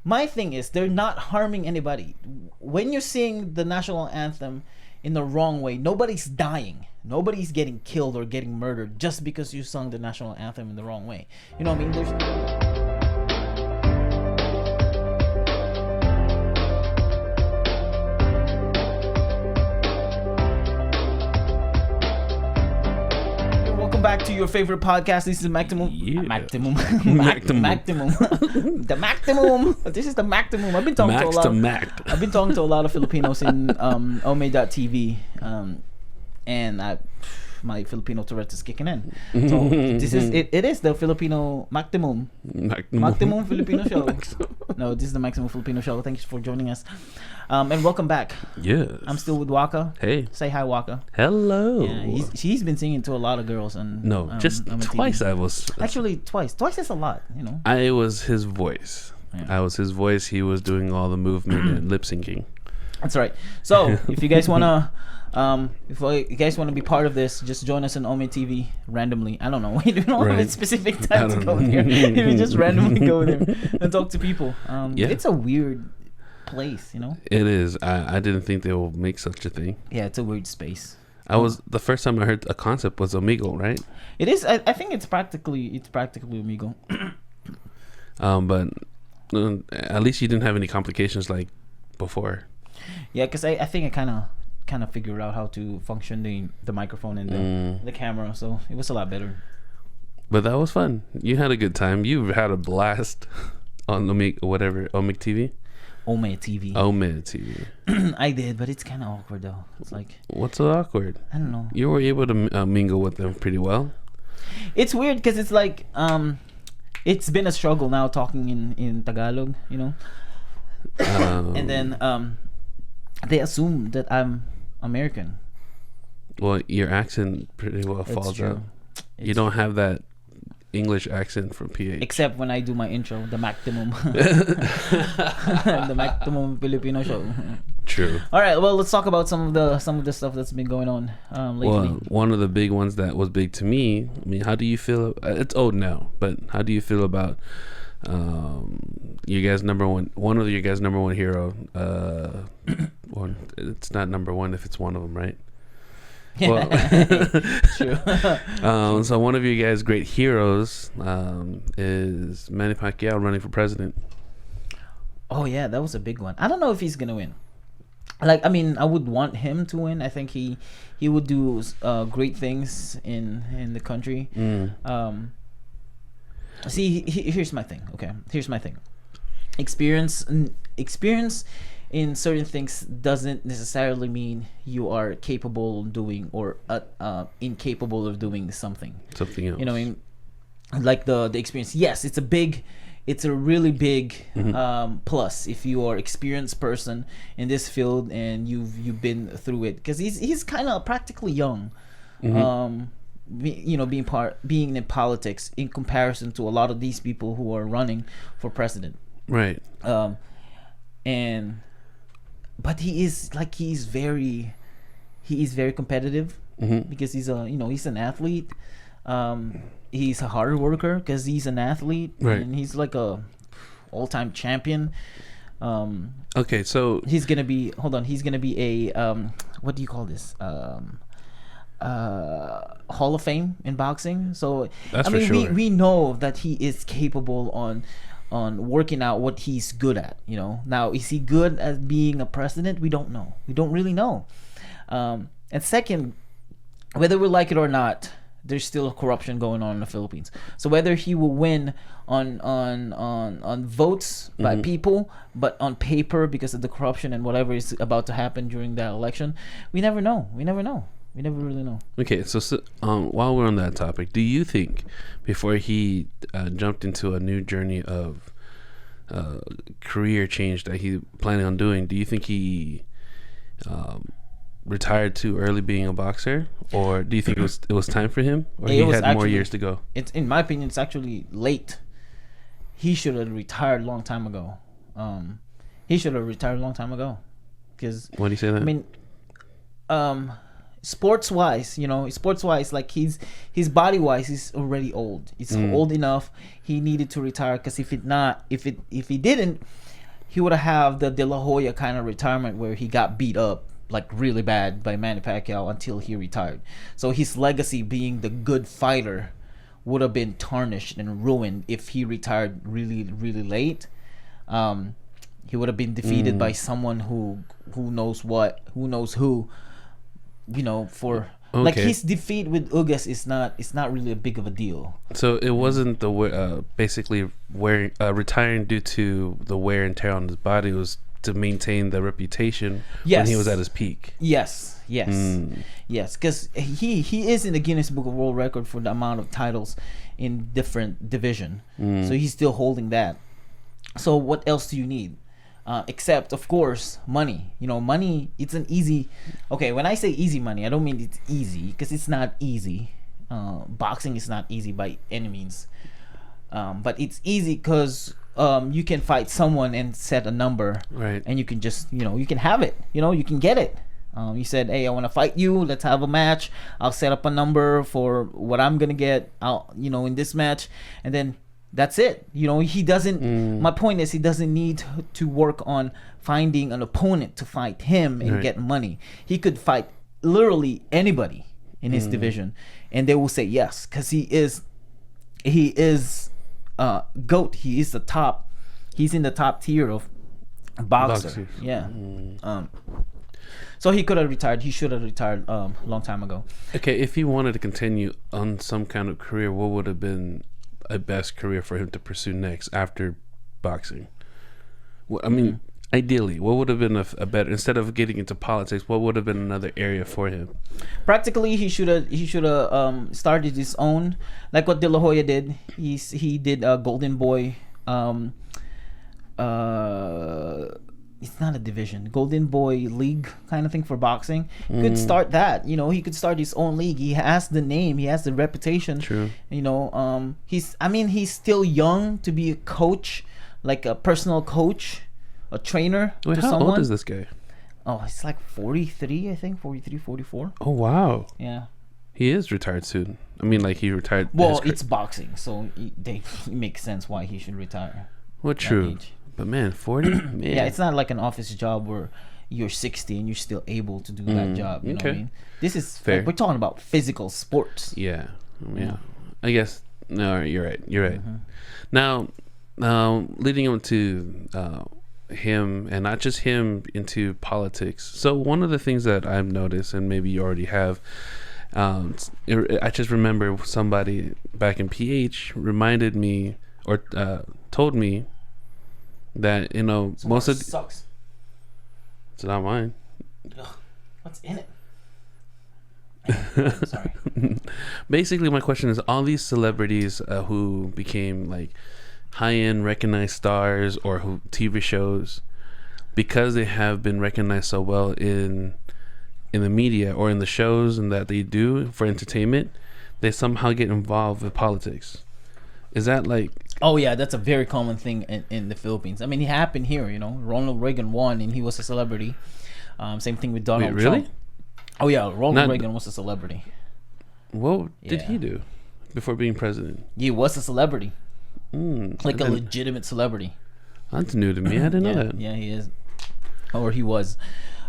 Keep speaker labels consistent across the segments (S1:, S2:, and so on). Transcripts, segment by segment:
S1: my thing is they're not harming anybody. When you sing the national anthem in the wrong way, nobody's dying. Nobody's getting killed or getting murdered just because you sung the national anthem in the wrong way. You know what I mean? Welcome back to your favorite podcast. This is Maximum.
S2: Yeah.
S1: Maximum.
S2: Maximum.
S1: The Maximum. This is the Maximum. I've been talking
S2: Max
S1: to a lot.
S2: to Mac.
S1: I've been talking to a lot of Filipinos in Ome.tv, and my Filipino Tourette is kicking in. So this is it. It is the Filipino Maximum Filipino show. No, this is the Maximum Filipino show. Thank you for joining us, and welcome back.
S2: Yes.
S1: I'm still with Wakka.
S2: Hey.
S1: Say hi, Wakka.
S2: Hello.
S1: Yeah, he's been singing to a lot of girls and
S2: No, just twice. I was
S1: actually twice. Twice is a lot, you know.
S2: I was his voice.
S1: Yeah.
S2: I was his voice. He was doing all the movement and lip syncing.
S1: That's right. So if you guys wanna, if you guys wanna be part of this, just join us on Ome TV randomly. I don't know. We don't have a specific time to go there. If you just randomly go there and talk to people, it's a weird place, you know.
S2: It is. I didn't think they will make such a thing.
S1: Yeah, it's a weird space.
S2: The first time I heard a concept was Omegle, right?
S1: It is. I think it's practically Omegle.
S2: But at least you didn't have any complications like before.
S1: Yeah, because I think I kind of figured out how to function the microphone and the camera, so it was a lot better.
S2: But that was fun. You had a good time. You had a blast on Omic TV.
S1: Ome TV.
S2: Ome TV.
S1: I did, but it's kind of awkward though. It's like,
S2: what's so awkward?
S1: I don't know.
S2: You were able to mingle with them pretty well.
S1: It's weird because it's like it's been a struggle now talking in Tagalog, you know. And then they assume that I'm American.
S2: Well, your accent pretty well falls out. You don't have that English accent from PH.
S1: Except when I do my intro, the Maximum. The Maximum Filipino show.
S2: True.
S1: All right, well, let's talk about some of the stuff that's been going on lately.
S2: Well, one of the big ones that was big to me, I mean, how do you feel? It's old now, but how do you feel about your guys' one of your guys' number one hero? Or it's not number one if it's one of them, right? Well,
S1: true.
S2: So one of your guys' great heroes is Manny Pacquiao running for president.
S1: Oh yeah, that was a big one. I don't know if he's gonna win. Like, I mean, I would want him to win. I think he would do great things in the country. See, here's my thing. Okay, here's my thing. Experience in certain things doesn't necessarily mean you are capable of doing or incapable of doing something
S2: else.
S1: You know what I mean? Like the experience. Yes, it's a really big plus if you are experienced person in this field and you've been through it, because he's kind of practically young. You know, being in politics in comparison to a lot of these people who are running for president.
S2: Right.
S1: But he's very competitive because he's an athlete. He's a hard worker because he's an athlete,
S2: right.
S1: And he's like a all-time champion.
S2: Okay, so
S1: he's gonna be a what do you call this? Hall of Fame in boxing. So
S2: that's
S1: I mean,
S2: for sure.
S1: we know that he is capable on working out what he's good at, you know. Now, is he good at being a president? We don't know. We don't really know. And second, whether we like it or not, there's still corruption going on in the Philippines. So whether he will win on votes by people, but on paper because of the corruption and whatever is about to happen during that election, we never know. We never really know.
S2: Okay, so while we're on that topic, do you think before he jumped into a new journey of career change that he's planning on doing, do you think he retired too early being a boxer, or do you think it was time for him, or he had more years to go?
S1: It's, in my opinion, it's actually late. He should have retired a long time ago. Because
S2: why do you say that?
S1: I mean, sports wise, like his body wise, he's already old. He's old enough. He needed to retire because if he didn't, he would have the De La Hoya kind of retirement where he got beat up like really bad by Manny Pacquiao until he retired. So his legacy being the good fighter would have been tarnished and ruined if he retired really really late. He would have been defeated by someone who knows what, who knows who, for like his defeat with Ugas is not really a big of a deal.
S2: So it wasn't the basically retiring due to the wear and tear on his body. It was to maintain the reputation when he was at his peak.
S1: Yes, because he is in the Guinness Book of World Record for the amount of titles in different division. So he's still holding that. So what else do you need? Except of course money. Money, it's an easy, okay, when I say easy money, I don't mean it's easy, because it's not easy. Boxing is not easy by any means, but it's easy because you can fight someone and set a number,
S2: right? And
S1: you can just you can have it, you can get it. You said, hey, I want to fight you, let's have a match, I'll set up a number for what I'm gonna get out in this match, and then that's it. He doesn't, my point is, he doesn't need to work on finding an opponent to fight him and get money. He could fight literally anybody in his division and they will say yes, because he is GOAT. He is he's in the top tier of boxer. Yeah. So he could have retired. He should have retired a long time ago.
S2: Okay, if he wanted to continue on some kind of career, what would have been a best career for him to pursue next after boxing? I mean, ideally, what would have been a better, instead of getting into politics, what would have been another area for him? Practically,
S1: he should have started his own, like what De La Hoya did. He did Golden Boy. It's not a division, Golden Boy League kind of thing for boxing. He could start that. He could start his own league. He has the name, he has the reputation.
S2: True.
S1: He's still young to be a coach, like a personal coach, a trainer.
S2: Wait,
S1: to
S2: how
S1: someone.
S2: old is this guy?
S1: Oh, he's like 43, I think, 43, 44.
S2: Oh wow.
S1: Yeah.
S2: He is retired soon. I mean, like, he retired.
S1: Well, it's boxing, so it makes sense why he should retire.
S2: Well, true. But man, 40? Man.
S1: Yeah, it's not like an office job where you're 60 and you're still able to do that job. You know what I mean? This is fair. Like, we're talking about physical sports.
S2: Yeah. I guess, no, you're right. Now, leading on to him, and not just him, into politics. So one of the things that I've noticed, and maybe you already have, I just remember somebody back in PH reminded me, or told me, that most of
S1: sucks.
S2: It's not mine.
S1: Ugh, what's in it? Sorry.
S2: Basically, my question is: all these celebrities who became like high-end, recognized stars, or who TV shows, because they have been recognized so well in the media or in the shows and that they do for entertainment, they somehow get involved with politics. Is that like?
S1: Oh yeah, that's a very common thing in the Philippines. I mean, it happened here. Ronald Reagan won, and he was a celebrity. Same thing with Donald
S2: really?
S1: Trump. Oh yeah, Ronald Reagan was a celebrity.
S2: What did he do before being president?
S1: He was a celebrity, like a legitimate celebrity.
S2: That's new to me. I didn't know that.
S1: Yeah, he is, or he was.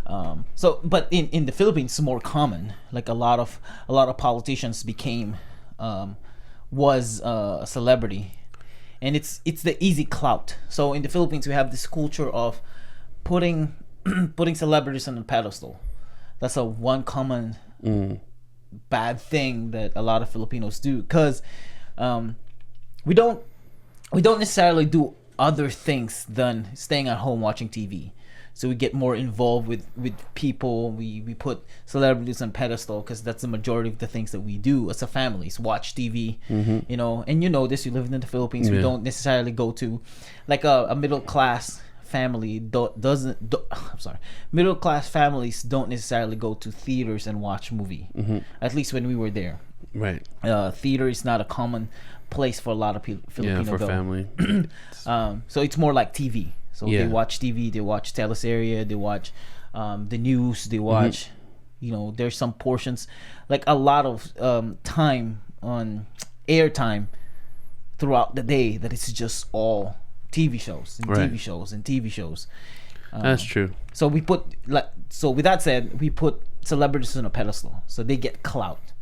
S1: But in the Philippines, it's more common. Like a lot of politicians became. Was a celebrity, and it's the easy clout. So in the Philippines, we have this culture of putting celebrities on a pedestal. That's a one common bad thing that a lot of Filipinos do, because we don't necessarily do other things than staying at home watching TV. So we get more involved with people. We put celebrities on pedestal because that's the majority of the things that we do as a family is watch TV. And this, you live in the Philippines. We don't necessarily go to, like a middle class family middle class families don't necessarily go to theaters and watch movie. At least when we were there.
S2: Right.
S1: Theater is not a common place for a lot of Filipino
S2: for family.
S1: So it's more like TV. So they watch TV, they watch teleserye, they watch the news, they watch, there's some portions, like a lot of time on airtime throughout the day that it's just all TV shows and
S2: Right.
S1: TV shows and TV shows.
S2: That's true.
S1: So we put so with that said, we put celebrities on a pedestal, so they get clout.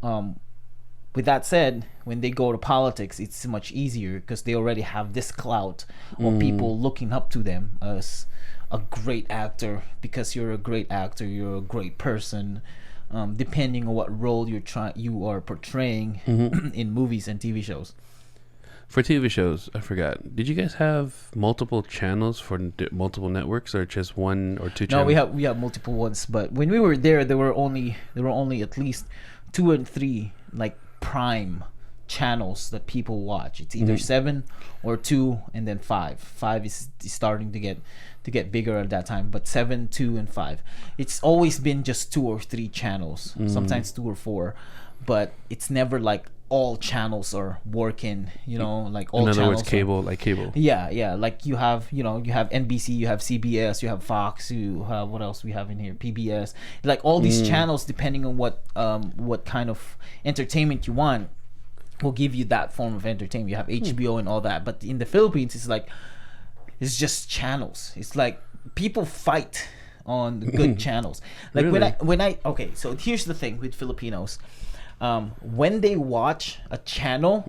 S1: With that said, when they go to politics, it's much easier because they already have this clout or people looking up to them as a great actor. Because you're a great actor, you're a great person. Depending on what role you are portraying in movies and TV shows.
S2: For TV shows, I forgot. Did you guys have multiple channels for multiple networks, or just one or two channels?
S1: No, we have multiple ones, but when we were there were only at least 2 and 3 like prime channels that people watch. It's either 7 or 2 and then 5. 5 is starting to get bigger at that time, but 7, 2 and 5. It's always been just 2 or 3 channels, sometimes 2 or 4, but it's never like all channels are working, like all channels.
S2: In other words, cable.
S1: Yeah, like you have NBC, you have CBS, you have Fox, you have, what else we have in here, PBS, like all these channels, depending on what kind of entertainment you want, will give you that form of entertainment. You have HBO and all that, but in the Philippines, it's just channels. It's like people fight on the good channels. Like
S2: Really?
S1: okay, so here's the thing with Filipinos. When they watch a channel,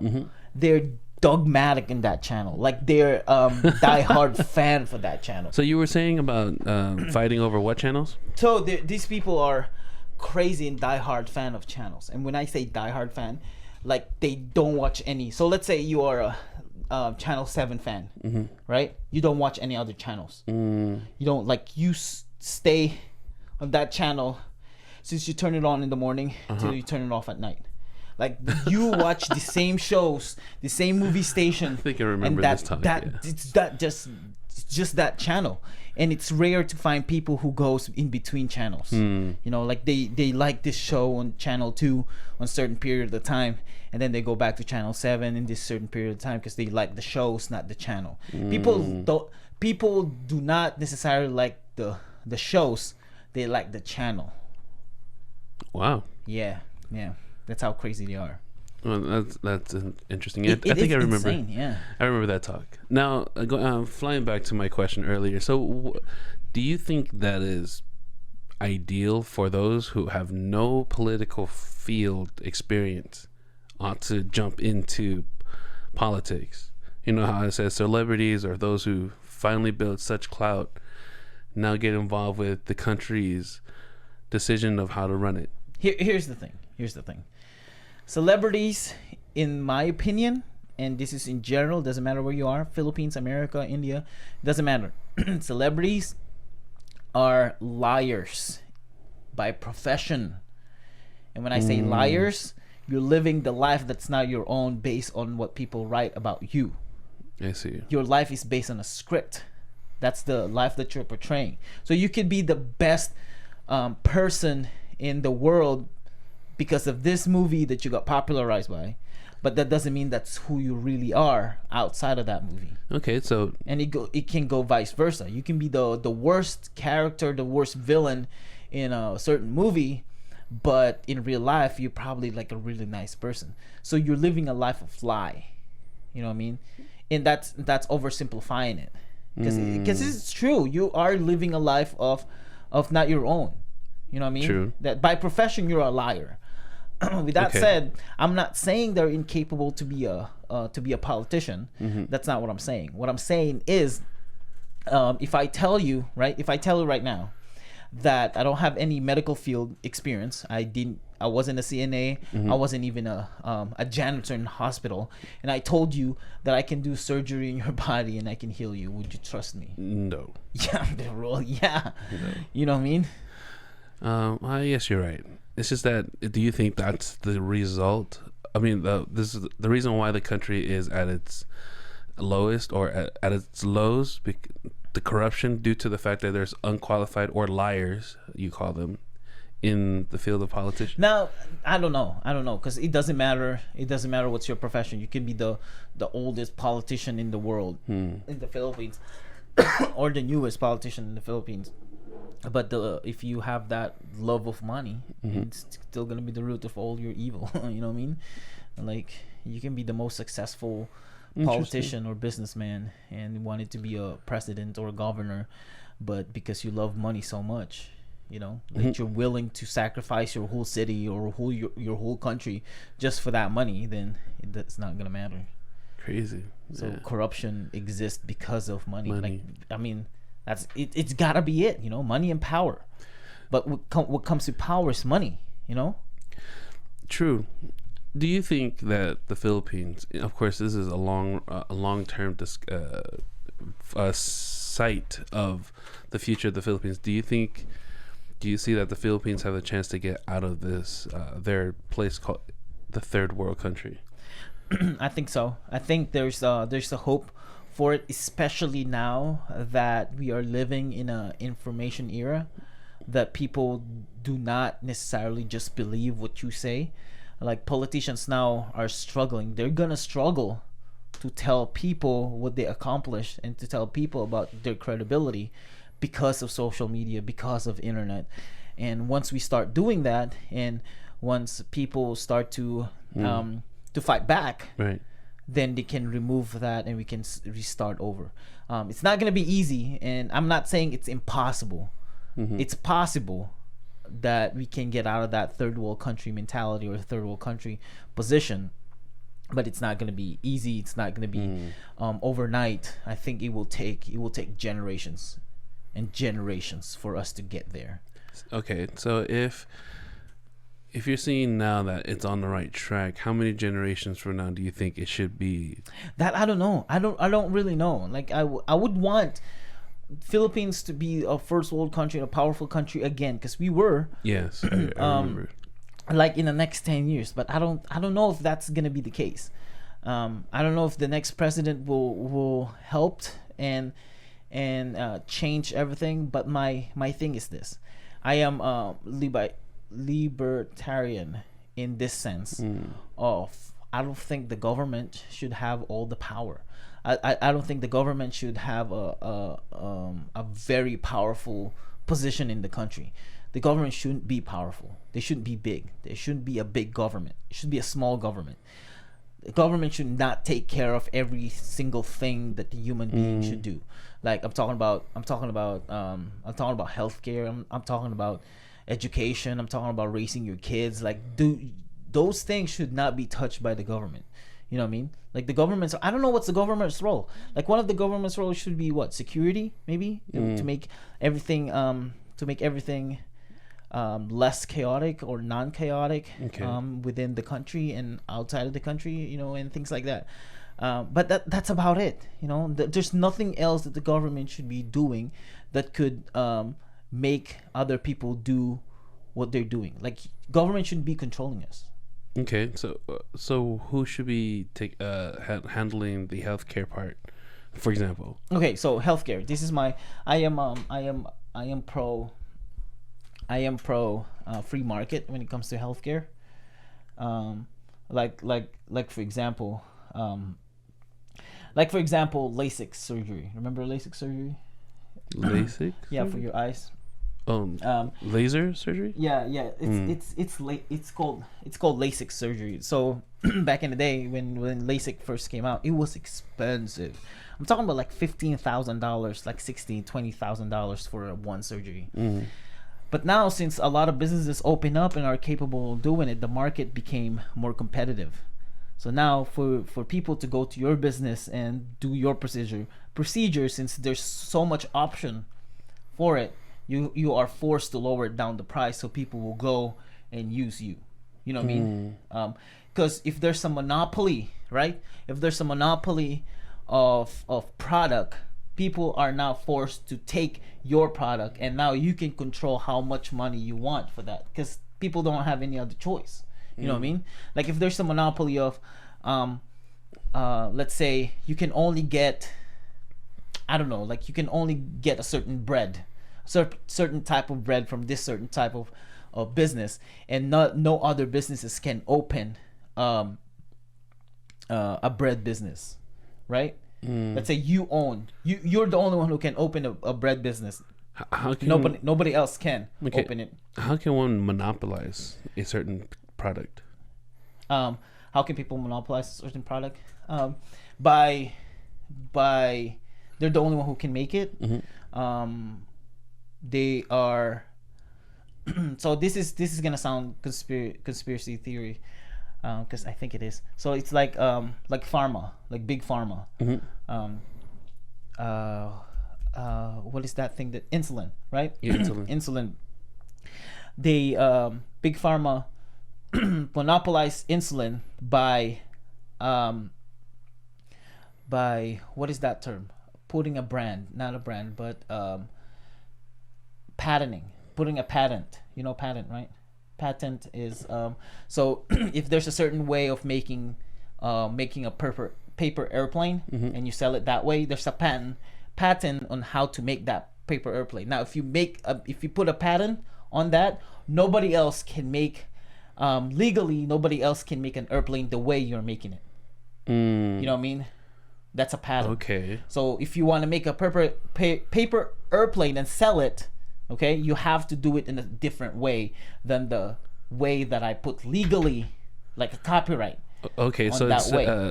S1: they're dogmatic in that channel. Like they're diehard fan for that channel.
S2: So you were saying about fighting over what channels?
S1: So these people are crazy and diehard fan of channels. And when I say diehard fan, like they don't watch any. So let's say you are a Channel 7 fan, right? You don't watch any other channels. You don't stay on that channel since you turn it on in the morning till you turn it off at night. Like you watch the same shows, the same movie station.
S2: I think I remember
S1: and
S2: this time.
S1: It's just that channel, and it's rare to find people who goes in between channels. Like they like this show on Channel 2 on certain period of time, and then they go back to Channel 7 in this certain period of time because they like the shows, not the channel. People do not necessarily like the shows; they like the channel.
S2: Wow.
S1: Yeah. That's how crazy they are.
S2: Well, that's interesting. I think I remember.
S1: Insane, yeah.
S2: I remember that talk. Now, flying back to my question earlier. So, do you think that is ideal for those who have no political field experience to jump into politics? You know how it says celebrities or those who finally build such clout now get involved with the country's decision of how to run it.
S1: Here's the thing. Celebrities, in my opinion, and this is in general, doesn't matter where you are, Philippines, America, India, doesn't matter. Celebrities are liars by profession. And when I say liars, you're living the life that's not your own based on what people write about you.
S2: I see.
S1: Your life is based on a script. That's the life that you're portraying. So you could be the best person in the world because of this movie that you got popularized by, but that doesn't mean that's who you really are outside of that movie.
S2: Okay, so
S1: and it can go vice versa. You can be the worst character, the worst villain in a certain movie, but in real life you're probably like a really nice person. So you're living a life of lie. You know what I mean? And that's oversimplifying it, because it's true. You are living a life of not your own. You know what I mean?
S2: True.
S1: That by profession you're a liar. With that said, I'm not saying they're incapable to be a politician. That's not what I'm saying. What I'm saying is, if I tell you right now that I don't have any medical field experience, I wasn't a CNA, I wasn't even a janitor in a hospital, and I told you that I can do surgery in your body and I can heal you, would you trust me?
S2: No.
S1: Yeah, yeah. No. You know what I mean?
S2: Yes, you're right. It's just that, do you think that's the result? I mean, this is the reason why the country is at its lowest or at its lows, the corruption due to the fact that there's unqualified or liars, you call them, in the field of politics?
S1: Now, I don't know, because it doesn't matter what's your profession. You can be the oldest politician in the world, in the Philippines, or the newest politician in the Philippines. But if you have that love of money, it's still gonna be the root of all your evil. You know what I mean? Like, you can be the most successful politician or businessman and wanted to be a president or a governor, but because you love money so much, that you're willing to sacrifice your whole city or your whole country just for that money, then that's not gonna matter.
S2: Crazy.
S1: So corruption exists because of money.
S2: Money.
S1: That's it. It's gotta be it. Money and power. But what comes to power is money.
S2: True. Do you think that the Philippines, of course, this is a long-term sight of the future of the Philippines. Do you see that the Philippines have a chance to get out of this, their place called the third world country?
S1: I think so. I think there's a hope for it, especially now that we are living in an information era, that people do not necessarily just believe what you say. Like politicians now are struggling. They're gonna struggle to tell people what they accomplished and to tell people about their credibility because of social media, because of internet. And once we start doing that, and once people start to fight back,
S2: right,
S1: then they can remove that and we can restart over. It's not gonna be easy, and I'm not saying it's impossible. It's possible that we can get out of that third world country mentality or third world country position, but it's not going to be easy. It's not going to be overnight. I think it will take generations and generations for us to get there.
S2: Okay, so if you're seeing now that it's on the right track, how many generations from now do you think it should be?
S1: That I don't know. I don't really know. Like I would want Philippines to be a first world country, a powerful country again, because we were.
S2: Yes, I remember.
S1: Like in the next 10 years, but I don't know if that's gonna be the case. I don't know if the next president will help and change everything. But my thing is this: I am libertarian in this sense of I don't think the government should have all the power. I don't think the government should have a very powerful position in the country. The government shouldn't be powerful. They shouldn't be big. There shouldn't be a big government. It should be a small government. The government should not take care of every single thing that the human being should do. Like I'm talking about healthcare. I'm talking about education. I'm talking about raising your kids. Like those things should not be touched by the government. You know what I mean? Like the government's, I don't know what's the government's role. Like one of the government's roles should be what? Security, maybe? To make everything less chaotic or non-chaotic within the country and outside of the country, and things like that. But that's about it. There's nothing else that the government should be doing that could make other people do what they're doing. Like government shouldn't be controlling us.
S2: Okay, so who should be handling the healthcare part, for example? Okay,
S1: so healthcare. This is I am pro free market when it comes to healthcare. Like for example, LASIK surgery. Remember LASIK surgery?
S2: LASIK?
S1: Yeah, for your eyes.
S2: Laser surgery?
S1: Yeah. It's called LASIK surgery. So back in the day when LASIK first came out, it was expensive. I'm talking about like $15,000, like $20,000 for one surgery. But now, since a lot of businesses open up and are capable of doing it, the market became more competitive. So now for people to go to your business and do your procedure, since there's so much option for it, you are forced to lower down the price so people will go and use you. You know what I mean? Because if there's a monopoly, right? If there's a monopoly of product, people are now forced to take your product, and now you can control how much money you want for that, because people don't have any other choice. You know what I mean? Like if there's a monopoly of let's say you can only get, I don't know, like you can only get a certain bread, certain type of bread from this certain type of business, and no other businesses can open a bread business, right? Let's say you're the only one who can open a bread business.
S2: How can
S1: nobody else can open it.
S2: How can one monopolize a certain product?
S1: How can people monopolize a certain product? by they're the only one who can make it. They are so this is gonna sound conspiracy theory, because I think it is. So it's like pharma, like big pharma. Um, what is that thing that insulin, right?
S2: Yeah, insulin.
S1: Insulin. They big pharma monopolize insulin by what is that term? Putting a brand, not a brand, but patenting, putting a patent. You know patent, right? Patent is so if there's a certain way of making a paper airplane, and you sell it that way, there's a patent on how to make that paper airplane. Now, if you put a patent on that, nobody else can make legally. Nobody else can make an airplane the way you're making it. You know what I mean? That's a patent.
S2: Okay.
S1: So if you want to make a paper airplane and sell it, okay, you have to do it in a different way than the way that I put legally, like a copyright.
S2: Okay, so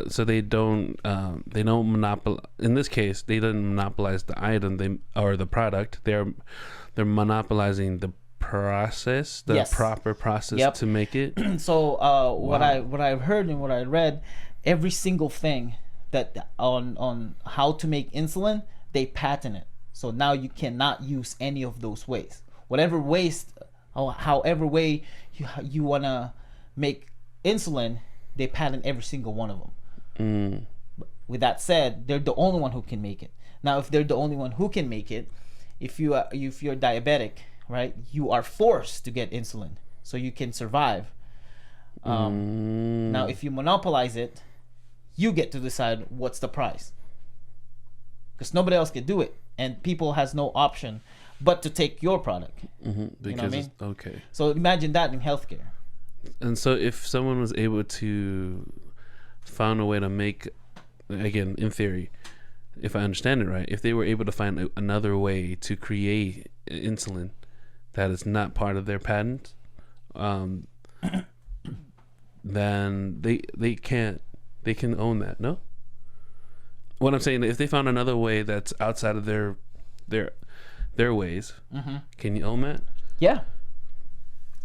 S2: so they don't monopolize. In this case, they didn't monopolize the item or the product. They're monopolizing the process, the
S1: Yes.
S2: proper process
S1: Yep.
S2: to make it.
S1: So what
S2: Wow.
S1: I've heard and what I read, every single thing that on how to make insulin, they patent it. So now you cannot use any of those ways. Whatever ways, however way you wanna make insulin, they patent every single one of them. With that said, they're the only one who can make it. Now, if they're the only one who can make it, if you're diabetic, right, you are forced to get insulin so you can survive. Now, if you monopolize it, you get to decide what's the price, because nobody else can do it, and people has no option but to take your product.
S2: Because
S1: You know what I mean?
S2: okay.
S1: So imagine that in healthcare.
S2: And so if someone was able to find a way to make, again, in theory, if I understand it right, if they were able to find another way to create insulin that is not part of their patent, then they can own that. No, what I'm saying, if they found another way that's outside of their ways, can you own that?
S1: Yeah.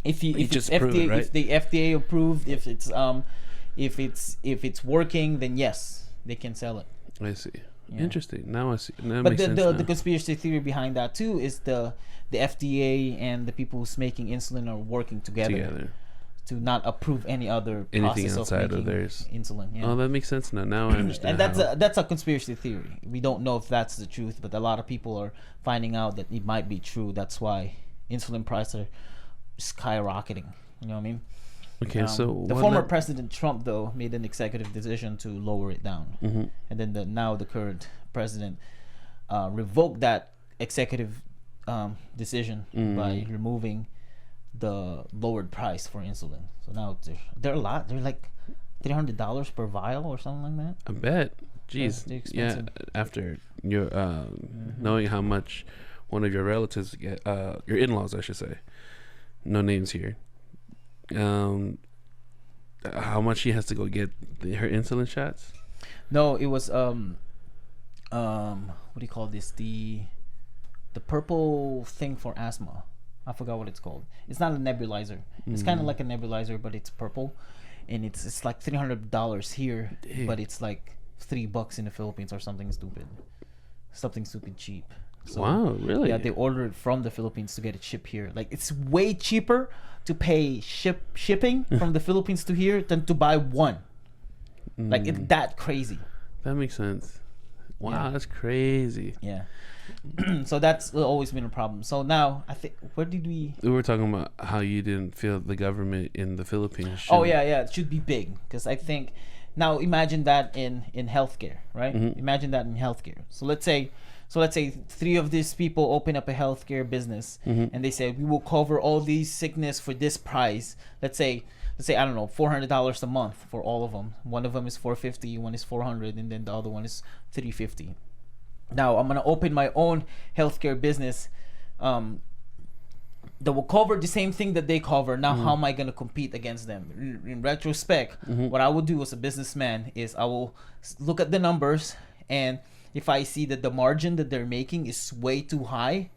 S1: If
S2: You
S1: it's
S2: just
S1: FDA,
S2: prove it, right?
S1: if the FDA approved, if it's working, then yes, they can sell it.
S2: I see.
S1: Yeah.
S2: Interesting. Now I see. That
S1: But
S2: makes sense
S1: the
S2: now.
S1: conspiracy theory behind that too is the FDA and the people who's making insulin are working together to not approve any other
S2: Anything
S1: process
S2: outside
S1: of
S2: of
S1: making
S2: theirs.
S1: insulin. Yeah.
S2: Oh, that makes sense now. Now I understand.
S1: And
S2: how.
S1: that's a conspiracy theory. We don't know if that's the truth, but a lot of people are finding out that it might be true. That's why insulin prices are skyrocketing. You know what I mean?
S2: Okay, so
S1: the
S2: what
S1: former
S2: led-
S1: President Trump, though, made an executive decision to lower it down, and then the current president revoked that executive decision by removing the lowered price for insulin. So now they're a lot. They're like $300 per vial or something like that.
S2: I bet. Jeez.
S1: they're
S2: Yeah.
S1: expensive.
S2: After your knowing how much one of your relatives get, your in-laws, I should say, no names here. How much she has to go get her insulin shots?
S1: No, it was what do you call this? The purple thing for asthma. I forgot what it's called. It's not a nebulizer. It's kind of like a nebulizer, but it's purple, and it's like $300 here, but it's like $3 in the Philippines or something stupid cheap. So,
S2: Wow, really?
S1: Yeah, they order it from the Philippines to get it shipped here. Like, it's way cheaper to pay shipping from the Philippines to here than to buy one. Like, it's that crazy.
S2: That makes sense. Wow,
S1: Yeah.
S2: that's crazy.
S1: Yeah. So that's always been a problem. So now I think where did we?
S2: We were talking about how you didn't feel the government in the Philippines.
S1: Oh yeah, it should be big, because I think now imagine that in healthcare, right? Imagine that in healthcare. So let's say 3 of these people open up a healthcare business, and they say we will cover all these sickness for this price. Let's say I don't know, $400 a month for all of them. One of them is $450, one is $400, and then the other one is $350. Now I'm gonna open my own healthcare business. that will cover the same thing that they cover. Now, how am I going to compete against them? In retrospect, what I would do as a businessman is I will look at the numbers, and if I see that the margin that they're making is way too high,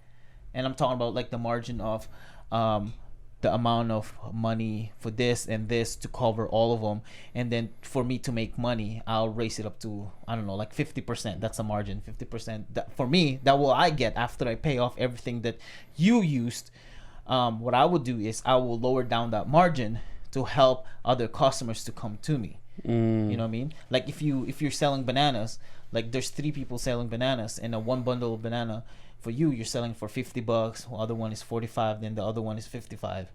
S1: and I'm talking about like the margin of the amount of money for this and this to cover all of them, and then for me to make money, I'll raise it up to, I don't know, like 50%. That's a margin, 50%. That for me, that will I get after I pay off everything that you used. What I would do is I will lower down that margin to help other customers to come to me. You know what I mean? Like if you're selling bananas, like there's 3 people selling bananas, and a one bundle of banana for you're selling for $50. The other one is 45. Then the other one is 55.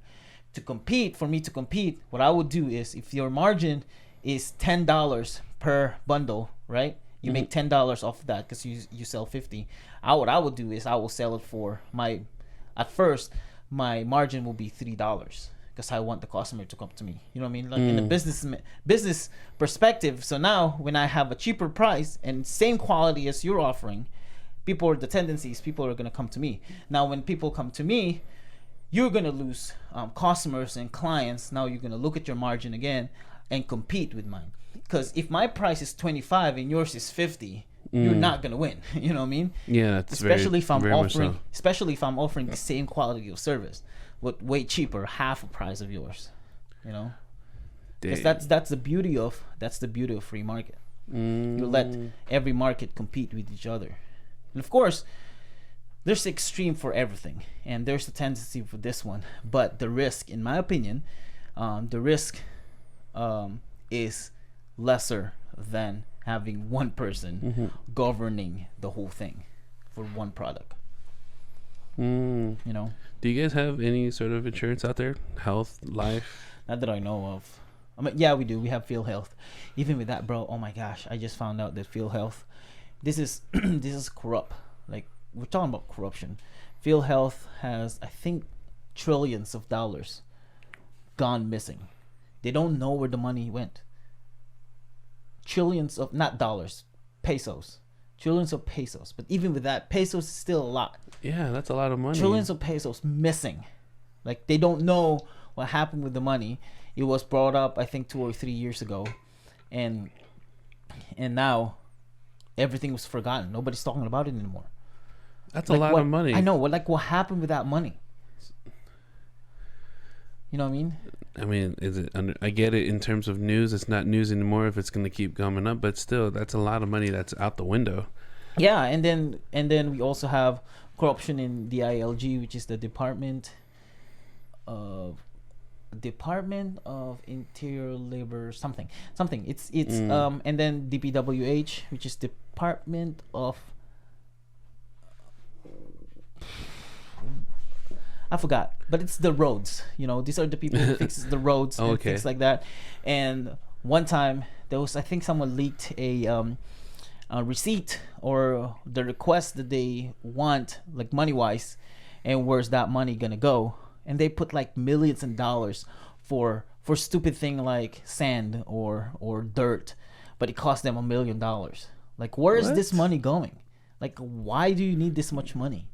S1: For me to compete, what I would do is, if your margin is $10 per bundle, right? You make $10 off of that because you sell 50. What I would do is I will sell it for at first my margin will be $3 because I want the customer to come to me. You know what I mean? Like in the business perspective. So now when I have a cheaper price and same quality as you're offering, people are going to come to me. Now when people come to me, you're going to lose customers and clients. Now you're going to look at your margin again and compete with mine. Because if my price is 25 and yours is 50, you're not gonna win. You know what I mean?
S2: Yeah,
S1: especially if I'm offering the same quality of service, but way cheaper, half the price of yours. You know, because that's the beauty of free market. You let every market compete with each other, and of course, there's extreme for everything, and there's a tendency for this one. But the risk, in my opinion, is lesser than having one person governing the whole thing for one product. You know,
S2: do you guys have any sort of insurance out there? Health, life?
S1: Not that I know of. I mean, yeah, we do. We have Field Health. Even with that, bro, oh my gosh, I just found out that Field Health, this is corrupt. Like, we're talking about corruption. Field Health has, I think, trillions of dollars gone missing. They don't know where the money went. Trillions of, not dollars, pesos. Trillions of pesos. But even with that, pesos is still a lot.
S2: Yeah, that's a lot of money.
S1: Trillions of pesos missing. Like, they don't know what happened with the money. It was brought up, I think, 2 or 3 years ago. And now, everything was forgotten. Nobody's talking about it anymore.
S2: That's like a lot of money.
S1: I know. What happened with that money? You know what I mean?
S2: I mean, I get it in terms of news. It's not news anymore if it's going to keep coming up, but still, that's a lot of money that's out the window.
S1: Yeah, and then we also have corruption in the ILG, which is the Department of Interior Labor something. It's and then DPWH, which is Department of, I forgot, but it's the roads. You know, these are the people who fixes the roads and things like that. And one time there was, I think, someone leaked a receipt or the request that they want, like money wise, and where's that money gonna go? And they put like millions of dollars for stupid thing like sand or dirt, but it cost them $1 million. Like, where is this money going? Like, why do you need this much money?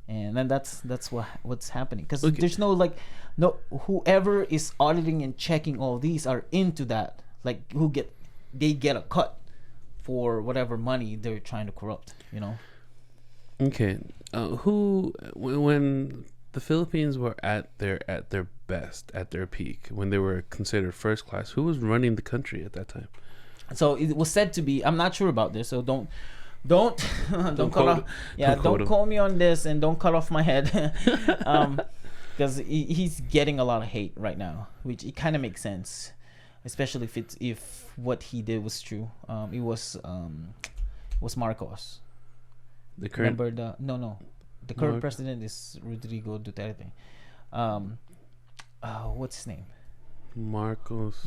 S1: And then that's what's happening, because there's no whoever is auditing and checking all these are into that, like they get a cut for whatever money they're trying to corrupt, you know.
S2: Okay, when the Philippines were at their best, at their peak, when they were considered first class, who was running the country at that time? So
S1: it was said to be, I'm not sure about this, so don't call me on this, and don't cut off my head, because he's getting a lot of hate right now, which it kind of makes sense, especially if what he did was true. It was Marcos.
S2: The current,
S1: remember the current president is Rodrigo Duterte. What's his name? Marcos.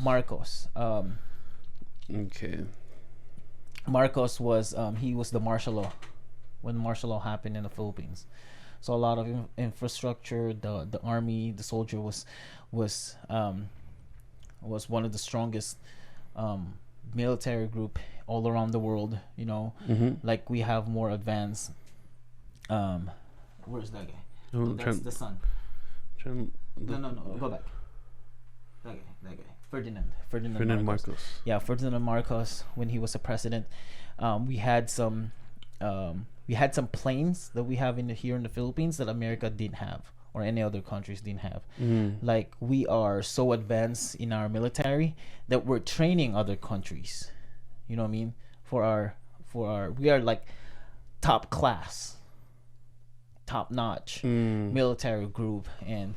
S2: Okay.
S1: Marcos was he was the martial law when martial law happened in the Philippines. So a lot of infrastructure, the army, the soldier was one of the strongest military group all around the world. You know, like we have more advanced. Where's that guy? That's the son. No. Go back. That guy. Ferdinand
S2: Ferdinand
S1: Marcos.
S2: Marcos.
S1: Yeah, Ferdinand Marcos. When he was a president, we had some planes that we have here in the Philippines that America didn't have, or any other countries didn't have. Like, we are so advanced in our military that we're training other countries. You know what I mean? For our we are like top class, top notch military group, and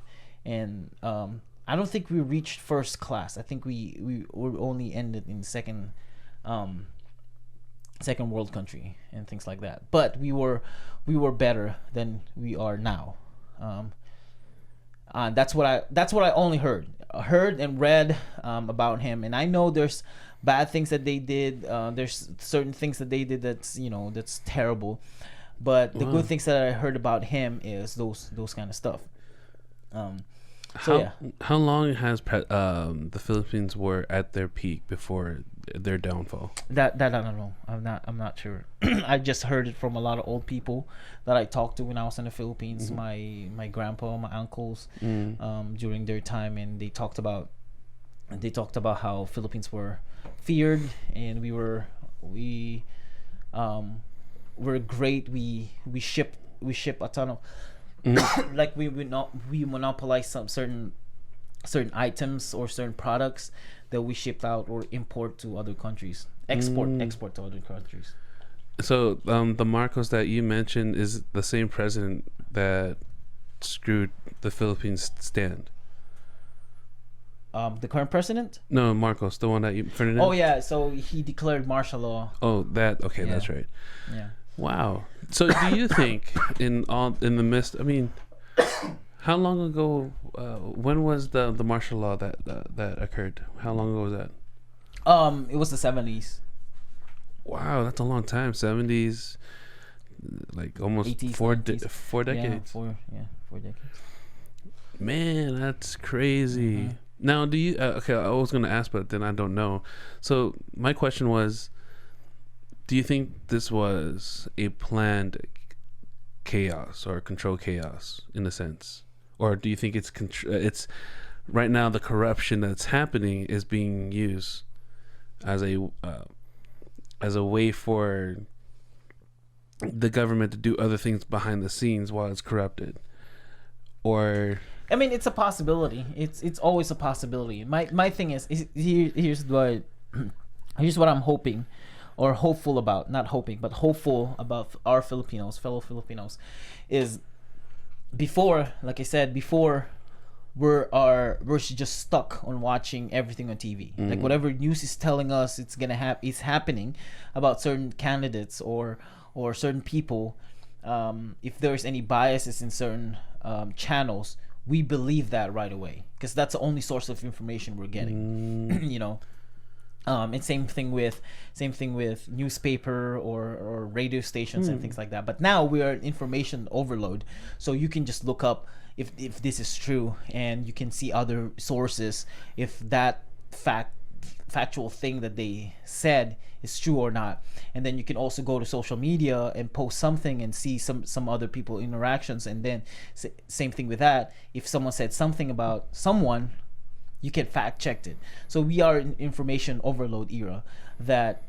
S1: I don't think we reached first class. I think we were only ended in second world country and things like that. But we were better than we are now. That's what I only heard and read about him. And I know there's bad things that they did. There's certain things that they did that's terrible. But the good things that I heard about him is those kind of stuff.
S2: How long has the Philippines were at their peak before their downfall?
S1: That I don't know. I'm not sure. I just heard it from a lot of old people that I talked to when I was in the Philippines. My grandpa, my uncles, during their time, and they talked about how Philippines were feared, and we were great. We ship a ton of like we monopolize some certain items or certain products that we shipped out or import to other countries, export to other countries.
S2: So the Marcos that you mentioned is the same president that screwed the Philippines stand.
S1: The current president?
S2: No, Marcos, the one that you Ferdinand.
S1: Oh yeah, so he declared martial law.
S2: Oh, okay, that's right.
S1: Yeah.
S2: Wow. So do you think in the midst? I mean, how long ago? When was the martial law that occurred? How long ago was that?
S1: It was the 70s.
S2: Wow, that's a long time. 70s, like almost
S1: 80s,
S2: 4
S1: 90s.
S2: 4 decades.
S1: 4 decades.
S2: Man, that's crazy. Now, do you? Okay, I was gonna ask, but then I don't know. So my question was, do you think this was a planned chaos or controlled chaos in a sense, or do you think it's right now the corruption that's happening is being used as a way for the government to do other things behind the scenes while it's corrupted? Or
S1: I mean, it's a possibility. It's always a possibility. My thing is here's what I'm hoping or hopeful about, not hoping, but hopeful about our fellow Filipinos, is before, like I said, before we're just stuck on watching everything on TV. Like whatever news is telling us it's happening about certain candidates or certain people. If there's any biases in certain channels, we believe that right away because that's the only source of information we're getting. You know. And same thing with newspaper or radio stations and things like that. But now we are information overload, so you can just look up if this is true, and you can see other sources if that factual thing that they said is true or not. And then you can also go to social media and post something and see some other people interactions, and then same thing with that. If someone said something about someone, you can fact check it. So we are in information overload era that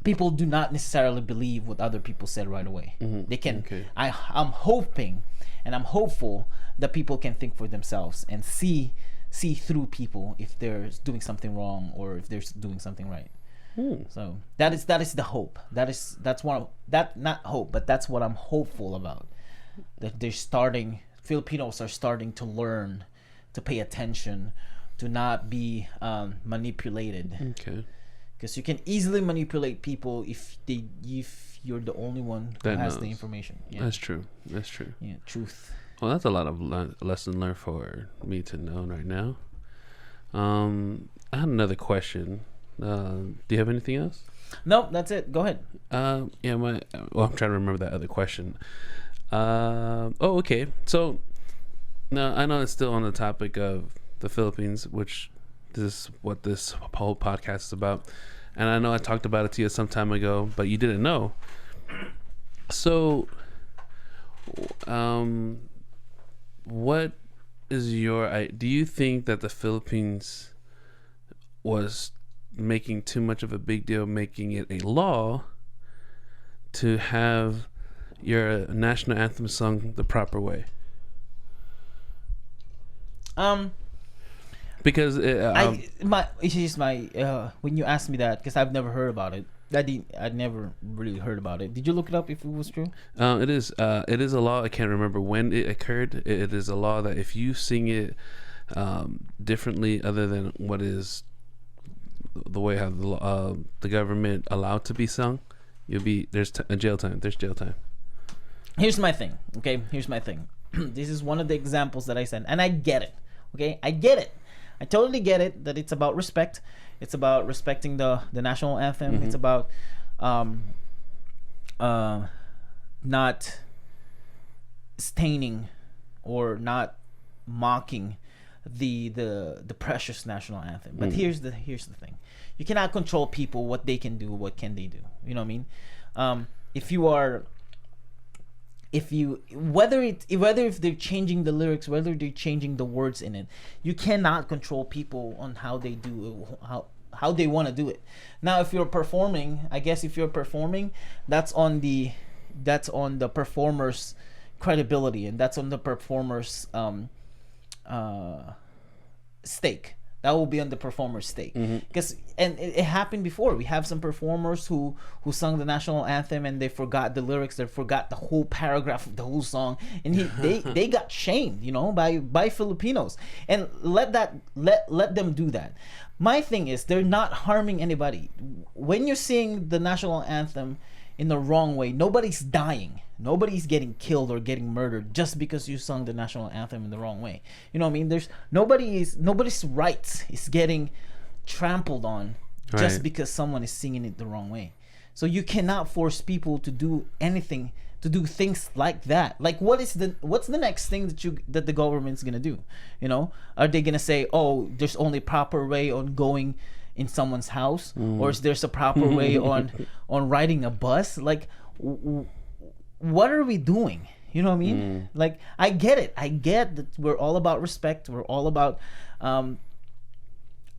S1: people do not necessarily believe what other people said right away. They can. Okay. I'm hoping and I'm hopeful that people can think for themselves and see through people if they're doing something wrong or if they're doing something right. So that is the hope. That's not hope, but that's what I'm hopeful about. That Filipinos are starting to learn, to pay attention, to not be manipulated. Okay. Because you can easily manipulate people if you're the only one who has the information. Yeah.
S2: That's true.
S1: Yeah, truth.
S2: Well, that's a lot of lesson learned for me to know right now. I had another question. Do you have anything else?
S1: No, that's it. Go ahead.
S2: I'm trying to remember that other question. Okay. So, now I know it's still on the topic of the Philippines, which is what this whole podcast is about. And I know I talked about it to you some time ago, but you didn't know. So, what is do you think that the Philippines was making too much of a big deal, making it a law to have your national anthem sung the proper way? Because
S1: it's just my when you asked me that, because I've never heard about it. I'd never really heard about it. Did you look it up if it was true?
S2: It is a law. I can't remember when it occurred. It is a law that if you sing it differently other than what is the way how the government allowed to be sung, there's jail time. There's jail time.
S1: Here's my thing. Okay, here's my thing. This is one of the examples that I said, and I get it. Okay, I get it. I totally get it that it's about respect. It's about respecting the national anthem.
S2: Mm-hmm.
S1: It's about not staining or not mocking the precious national anthem. But here's the thing: you cannot control people, what they can do, what can they do. You know what I mean? If they're changing the lyrics, whether they're changing the words in it, you cannot control people on how they do how they want to do it. Now, if you're performing, I guess if you're performing, that's on the performer's credibility, and that's on the performer's stake. That will be on the performer's stake. Because it happened before. We have some performers who sung the national anthem and they forgot the lyrics. They forgot the whole paragraph of the whole song, and they got shamed, by Filipinos. And let them do that. My thing is, they're not harming anybody. When you sing the national anthem in the wrong way, nobody's dying. Nobody's getting killed or getting murdered just because you sung the national anthem in the wrong way. You know what I mean? There's nobody's rights is getting trampled on just because someone is singing it the wrong way. So you cannot force people to do anything, to do things like that. Like, what's the next thing that the government's gonna do? Are they gonna say, oh, there's only proper way on going in someone's house, or is there's a proper way on riding a bus? Like, what are we doing? You know what I mean? Like, I get it. I get that we're all about respect. We're all about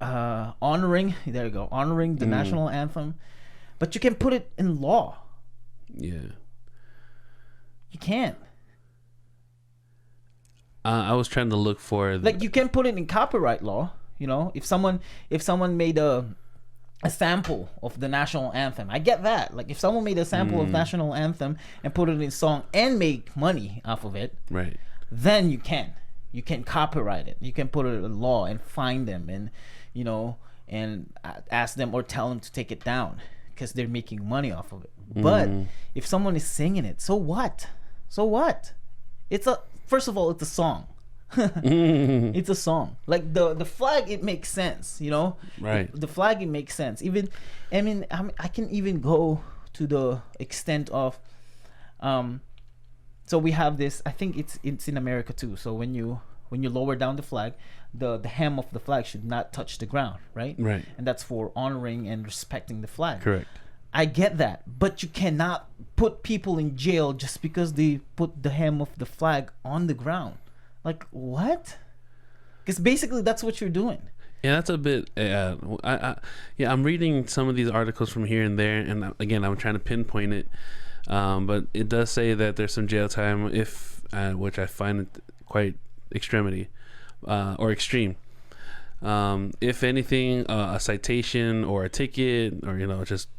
S1: honoring. There you go, honoring the national anthem. But you can put it in law.
S2: Yeah.
S1: You can't.
S2: I was trying to look for
S1: like, you can put it in copyright law. If someone made a sample of the national anthem, I get that. Like, if someone made a sample of national anthem and put it in song and make money off of it,
S2: right?
S1: Then you can copyright it. You can put it in law and fine them, and and ask them or tell them to take it down because they're making money off of it. But if someone is singing it, so what? First of all, it's a song. It's a song. Like the flag, it makes sense,
S2: right?
S1: The flag, it makes sense. Even, I can even go to the extent of so we have this, I think it's in America too. So when you lower down the flag, the hem of the flag should not touch the ground, right? And that's for honoring and respecting the flag.
S2: Correct.
S1: I get that, but you cannot put people in jail just because they put the hem of the flag on the ground. Like, what? Because basically that's what you're doing.
S2: Yeah, that's a bit. I'm reading some of these articles from here and there, and again, I'm trying to pinpoint it. But it does say that there's some jail time, which I find it quite extremity, or extreme. If anything, a citation or a ticket, or just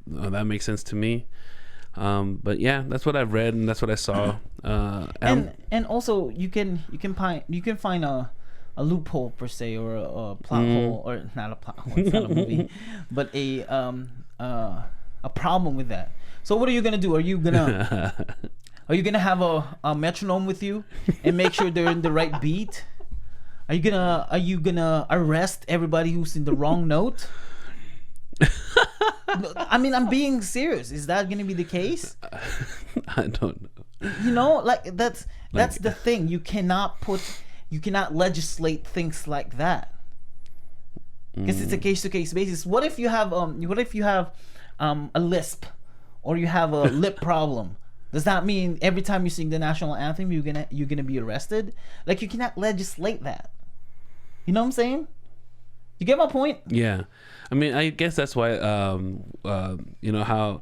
S2: that makes sense to me. But yeah, that's what I've read and that's what I saw.
S1: And also you can find a loophole per se, or a plot hole, or not a plot hole. It's not a movie, but a problem with that. So what are you gonna do? Are you gonna have a metronome with you and make sure they're in the right beat? Are you gonna arrest everybody who's in the wrong note? I'm being serious. Is that gonna be the case?
S2: I don't know.
S1: Like that's the thing. You cannot legislate things like that because it's a case-to-case basis. What if you have a lisp, or you have a lip problem? Does that mean every time you sing the national anthem you're gonna be arrested? Like, you cannot legislate that. You know what I'm saying? You get my point?
S2: Yeah, I mean, I guess that's why you know how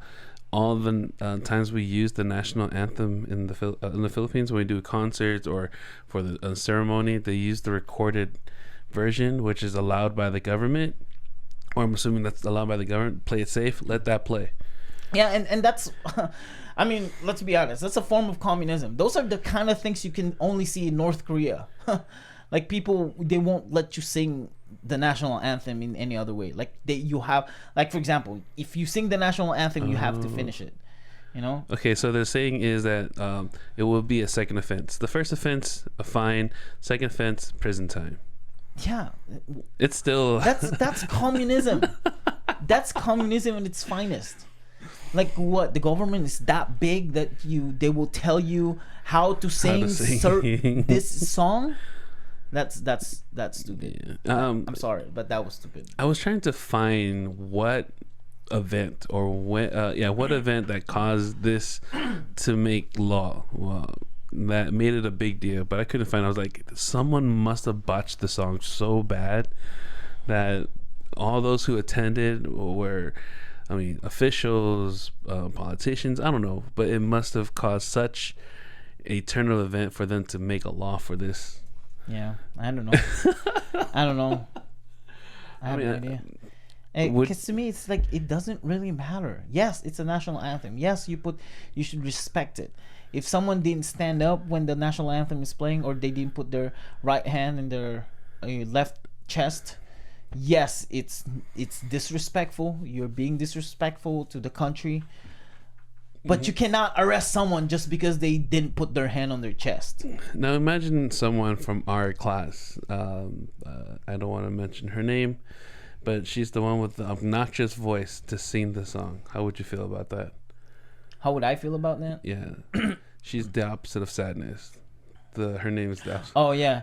S2: all the times we use the national anthem in the Philippines, when we do concerts or for the ceremony, they use the recorded version, which is allowed by the government, or I'm assuming that's allowed by the government. Play it safe, let that play.
S1: Yeah, and that's, I mean, let's be honest, that's a form of communism. Those are the kind of things you can only see in North Korea. Like, people, they won't let you sing the national anthem in any other way. Like, you have, like, for example, if you sing the national anthem, you have to finish it. You know?
S2: Okay, so they're saying is that it will be a second offense. The first offense, a fine. Second offense, prison time.
S1: Yeah,
S2: It's still
S1: that's communism. That's communism in its finest. Like, what, the government is that big that they will tell you how to sing, this song? That's stupid.
S2: Yeah.
S1: I'm sorry, but that was stupid.
S2: I was trying to find what event or what event that caused this to make law. Well, that made it a big deal, but I couldn't find it. I was like, someone must have botched the song so bad that all those who attended were, I mean, officials, politicians, I don't know, but it must have caused such a turn of event for them to make a law for this.
S1: Yeah, I don't know. I don't know. I have no idea. Because to me, it's like, it doesn't really matter. Yes, it's a national anthem. Yes, you should respect it. If someone didn't stand up when the national anthem is playing, or they didn't put their right hand in their left chest, yes, it's disrespectful. You're being disrespectful to the country. But you cannot arrest someone just because they didn't put their hand on their chest.
S2: Now imagine someone from our class. I don't want to mention her name, but she's the one with the obnoxious voice to sing the song. How would you feel about that?
S1: How would I feel about that?
S2: Yeah. She's the opposite of sadness. Her name is the opposite.
S1: Oh, yeah.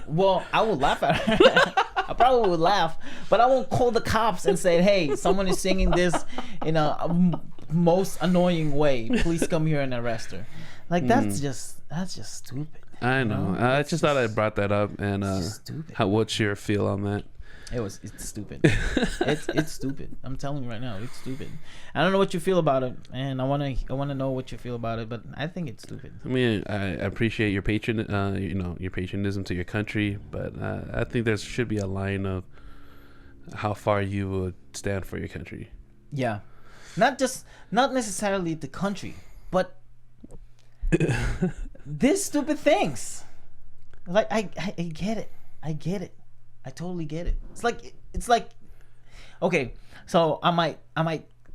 S1: Well, I would laugh at her. I probably would laugh, but I won't call the cops and say, hey, someone is singing this in a most annoying way. Please come here and arrest her. Like, that's just stupid.
S2: I know. I just thought I brought that up. And
S1: stupid.
S2: What's your feel on that?
S1: It's stupid. It's stupid. I'm telling you right now, it's stupid. I don't know what you feel about it, and I wanna know what you feel about it, but I think it's stupid.
S2: I mean, I appreciate your your patriotism to your country, but I think there should be a line of how far you would stand for your country.
S1: Yeah, not necessarily the country, but these stupid things. Like, I get it. I totally get it. It's like okay, so I might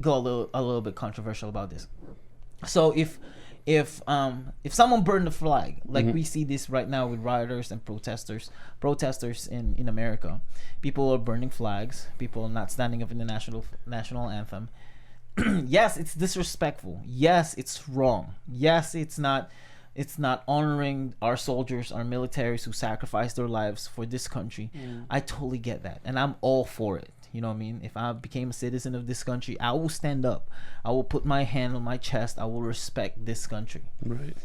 S1: go a little bit controversial about this. So if someone burned the flag, like we see this right now with rioters and protesters in America, people are burning flags, people are not standing up in the national anthem. Yes, it's disrespectful. Yes, it's wrong. Yes, it's not honoring our soldiers, our militaries who sacrificed their lives for this country. I totally get that, and I'm all for it. You know what I mean? If I became a citizen of this country, I will stand up. I will put my hand on my chest. I will respect this country.
S2: Right.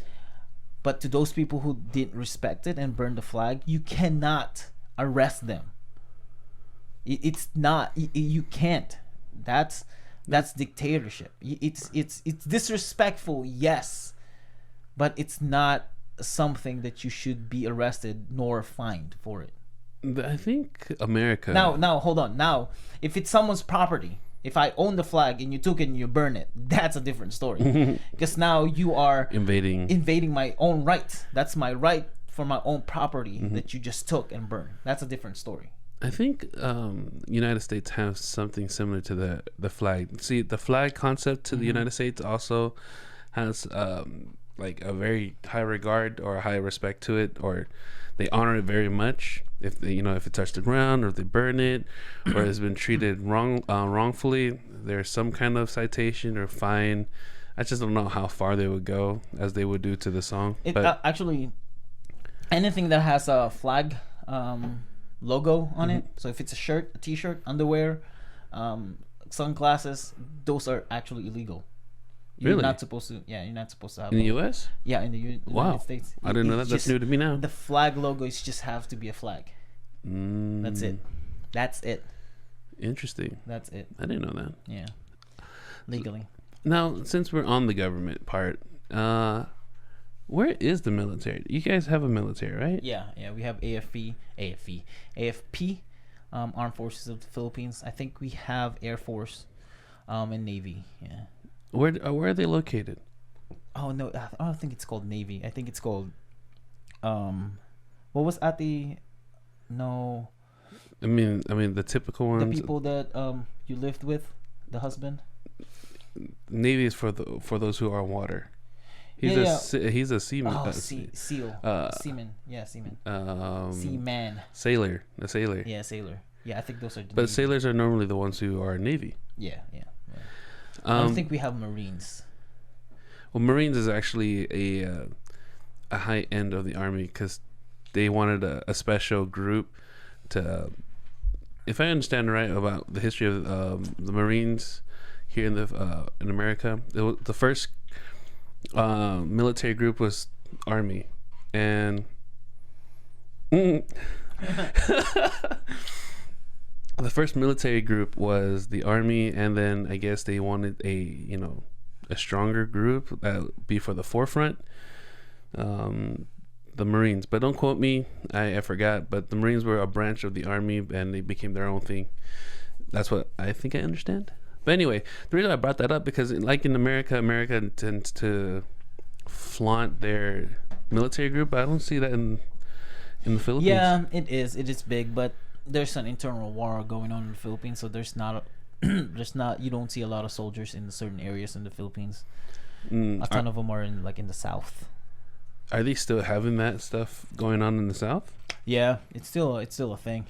S1: But to those people who didn't respect it and burned the flag, you cannot arrest them. It's not. You can't. That's dictatorship. It's disrespectful. Yes. But it's not something that you should be arrested nor fined for it.
S2: I think America.
S1: Now, hold on. Now, if it's someone's property, if I own the flag and you took it and you burn it, that's a different story. Because now you are invading my own right. That's my right for my own property that you just took and burned. That's a different story.
S2: I think United States has something similar to the flag. See, the flag concept to the United States also has like a very high regard or a high respect to it, or they honor it very much. If they, if it touched the ground, or if they burn it, or has been treated wrongfully, there's some kind of citation or fine. I just don't know how far they would go, as they would do to the song. But
S1: actually, anything that has a flag logo on it, so if it's a shirt, a t-shirt, underwear, sunglasses, those are actually illegal. You're
S2: Really?
S1: not supposed to. Yeah, you're not supposed to have
S2: In the
S1: a-
S2: U.S.?
S1: Yeah, in the
S2: Wow.
S1: United States.
S2: I didn't know that.
S1: It's
S2: That's
S1: just-
S2: new to me now.
S1: The flag logo is just have to be a flag. That's it. That's it.
S2: Interesting.
S1: That's it.
S2: I didn't know that.
S1: Yeah. Legally.
S2: Now, since we're on the government part, where is the military? You guys have a military, right?
S1: Yeah, yeah. We have AFP, Armed Forces of the Philippines. I think we have Air Force, and Navy. Yeah.
S2: Where are they located?
S1: Oh no, I don't think it's called Navy. I think it's called, what was at the, no.
S2: I mean the typical ones.
S1: The people that you lived with, the husband.
S2: Navy is for those who are on water. He's he's a seaman.
S1: Oh, SEAL. Seaman. Yeah, seaman. Seaman.
S2: Sailor. A sailor.
S1: Yeah, sailor. Yeah, I think those are.
S2: But sailors are normally the ones who are Navy.
S1: Yeah. I don't think we have Marines.
S2: Well, Marines is actually a high end of the Army because they wanted a special group to. If I understand right about the history of the Marines here in America, the first military group was Army, and the first military group was the Army, and then I guess they wanted a stronger group that would be for the forefront, the Marines. But don't quote me, I forgot, but the Marines were a branch of the Army and they became their own thing. That's what I think I understand. But anyway, the reason I brought that up because like in America tends to flaunt their military group. I don't see that in the Philippines.
S1: Yeah, it is big, but there's an internal war going on in the Philippines, so there's not you don't see a lot of soldiers in certain areas in the Philippines. A ton of them are in the south.
S2: Are they still having that stuff going on in the south?
S1: Yeah, it's still a thing.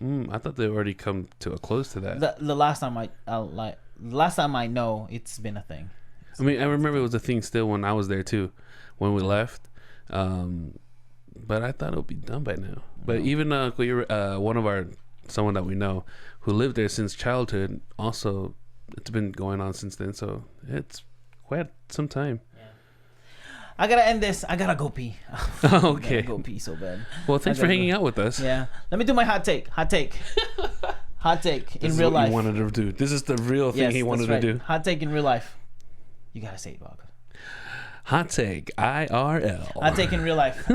S2: I thought they already come to a close to that.
S1: The last time I know, it's been a thing.
S2: I mean, I remember it was a thing still when I was there too, when we left. But I thought it would be done by now. But even one of someone that we know who lived there since childhood, also it's been going on since then. So it's quite some time.
S1: I gotta end this. I gotta go pee.
S2: Okay.
S1: I gotta go pee so bad.
S2: Well, thanks for hanging out with us.
S1: Yeah. Let me do my hot take. Hot take in real life.
S2: He wanted to do. This is the real thing he wanted to do.
S1: Hot take in real life. You gotta say it, Bob.
S2: Hot take IRL.
S1: Hot take in real life.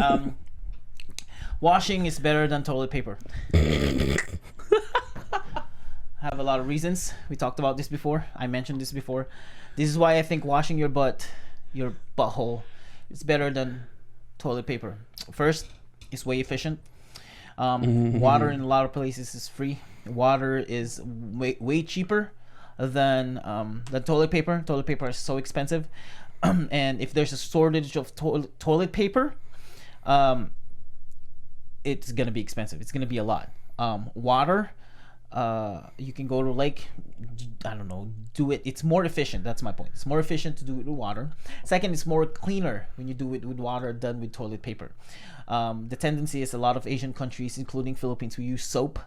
S1: Washing is better than toilet paper. I have a lot of reasons. We talked about this before. I mentioned this before. This is why I think washing your butthole, is better than toilet paper. First, it's way efficient. Water in a lot of places is free. Water is way cheaper than toilet paper. Toilet paper is so expensive, and if there's a shortage of toilet paper, it's gonna be expensive. It's gonna be a lot. Water, you can go to a lake. I don't know. Do it. It's more efficient. That's my point. It's more efficient to do it with water. Second, it's more cleaner when you do it with water than with toilet paper. The tendency is a lot of Asian countries, including Philippines, we use soap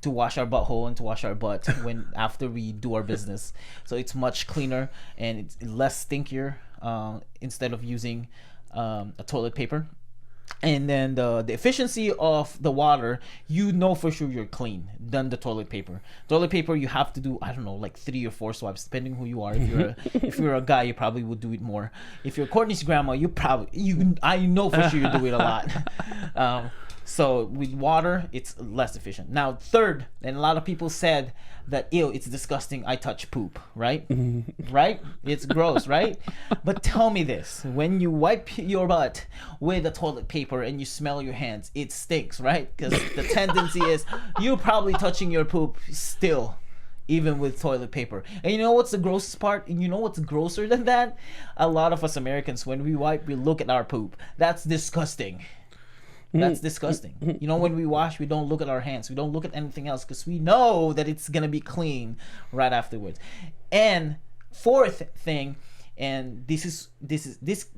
S1: to wash our butthole and to wash our butt after we do our business. So it's much cleaner and it's less stinkier instead of using a toilet paper. And then the efficiency of the water, for sure you're clean than the toilet paper. Toilet paper, you have to do 3 or 4 swipes depending who you are. If you're a guy, you probably would do it more. If you're Courtney's grandma, I know for sure you do it a lot. So with water, it's less efficient. Now, third, and a lot of people said that, ew, it's disgusting, I touch poop, right? Right? It's gross, right? But tell me this, when you wipe your butt with a toilet paper and you smell your hands, it stinks, right? Because the tendency is you're probably touching your poop still, even with toilet paper. And you know what's the grossest part? And you know what's grosser than that? A lot of us Americans, when we wipe, we look at our poop. That's disgusting. That's disgusting. When we wash, we don't look at our hands. We don't look at anything else because we know that it's gonna be clean right afterwards. And fourth thing, and this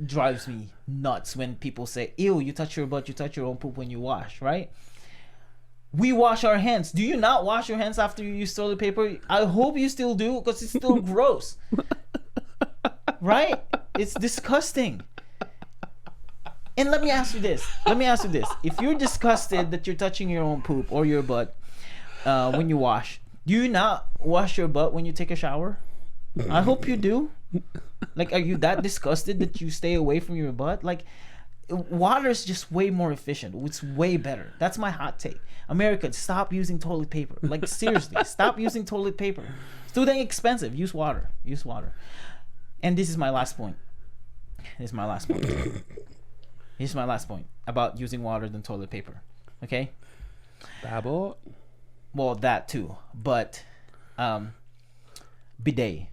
S1: drives me nuts when people say, "Ew, you touch your butt, you touch your own poop when you wash," right? We wash our hands. Do you not wash your hands after you use toilet paper? I hope you still do because it's still gross. Right? It's disgusting. And let me ask you this. If you're disgusted that you're touching your own poop or your butt when you wash, do you not wash your butt when you take a shower? I hope you do. Like, are you that disgusted that you stay away from your butt? Like, water is just way more efficient. It's way better. That's my hot take. America, stop using toilet paper. Like, seriously, stop using toilet paper. It's too dang expensive. Use water. And this is my last point. Here's my last point about using water than toilet paper. Okay?
S2: Babble.
S1: Well, that too. But bidet.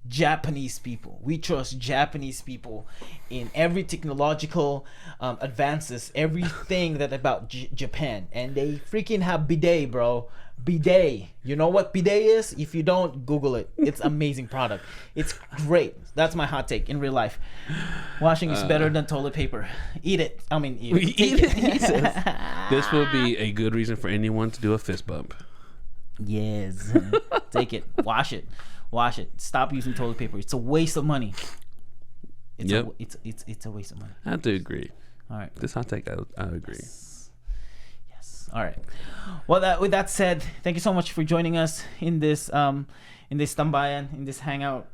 S1: Japanese people. We trust Japanese people in every technological advances, everything that about Japan, and they freaking have bidet, bro. Bidet. You know what bidet is? If you don't, Google it. It's amazing product. It's great. That's my hot take in real life. Washing is better than toilet paper. Eat it. I mean, eat it.
S2: This will be a good reason for anyone to do a fist bump.
S1: Yes. Take it. Wash it. Stop using toilet paper. It's a waste of money. It's a waste of money.
S2: I have to agree.
S1: All right.
S2: This hot take, I agree.
S1: Yes. All right. Well, with that said, thank you so much for joining us in this Tambayan, in this hangout.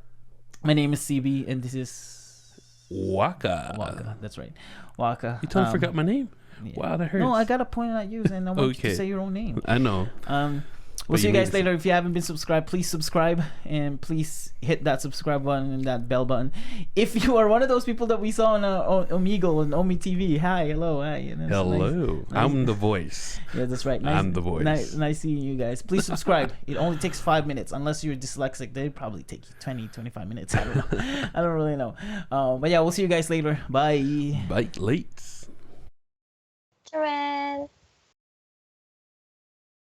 S1: My name is CB, and this is
S2: Wakka.
S1: That's right. Wakka.
S2: You totally forgot my name.
S1: Yeah.
S2: Wow, that hurts.
S1: No, I got to point at you, and I want you to say your own name.
S2: I know.
S1: We'll see you guys later. If you haven't been subscribed, please subscribe, and please hit that subscribe button and that bell button. If you are one of those people that we saw on Omegle and Omi TV, hello.
S2: Hello. Nice. I'm the voice.
S1: Yeah, that's right.
S2: I'm the voice.
S1: Nice seeing you guys. Please subscribe. It only takes 5 minutes. Unless you're dyslexic, they probably take you 20, 25 minutes. I don't know. I don't really know. But yeah, we'll see you guys later. Bye.
S2: Bye. Late.
S3: Joanne.